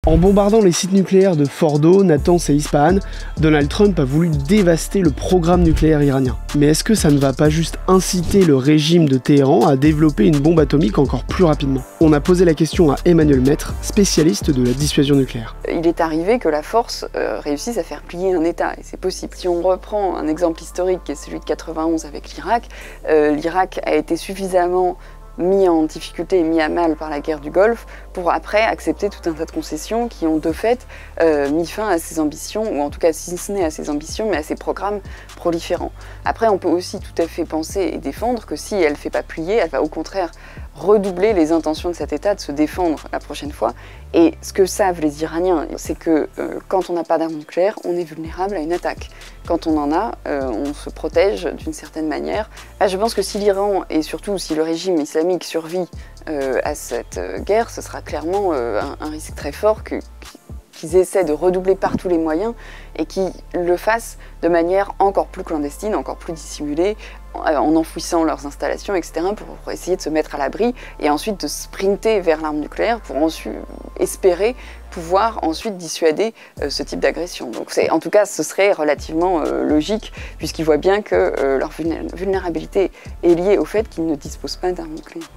En bombardant les sites nucléaires de Fordo, Natanz et Ispahan, Donald Trump a voulu dévaster le programme nucléaire iranien. Mais est-ce que ça ne va pas juste inciter le régime de Téhéran à développer une bombe atomique encore plus rapidement? On a posé la question à Emmanuel Maître, spécialiste de la dissuasion nucléaire. Il est arrivé que la force réussisse à faire plier un État, et c'est possible. Si on reprend un exemple historique qui est celui de 91 avec l'Irak, l'Irak a été suffisamment mis en difficulté et mis à mal par la guerre du Golfe pour après accepter tout un tas de concessions qui ont de fait mis fin à ses ambitions, ou en tout cas si ce n'est à ses ambitions, mais à ses programmes proliférants. Après, on peut aussi tout à fait penser et défendre que si elle ne fait pas plier, elle va au contraire redoubler les intentions de cet État de se défendre la prochaine fois. Et ce que savent les Iraniens, c'est que quand on n'a pas d'armes nucléaires, on est vulnérable à une attaque. Quand on en a, on se protège d'une certaine manière. Je pense que si l'Iran, et surtout si le régime islamique survit à cette guerre, ce sera clairement un risque très fort qu'ils essaient de redoubler par tous les moyens et qu'ils le fassent de manière encore plus clandestine, encore plus dissimulée, en enfouissant leurs installations, etc., pour essayer de se mettre à l'abri et ensuite de sprinter vers l'arme nucléaire pour ensuite espérer pouvoir ensuite dissuader ce type d'agression. Donc en tout cas, ce serait relativement logique, puisqu'ils voient bien que leur vulnérabilité est liée au fait qu'ils ne disposent pas d'armes nucléaires.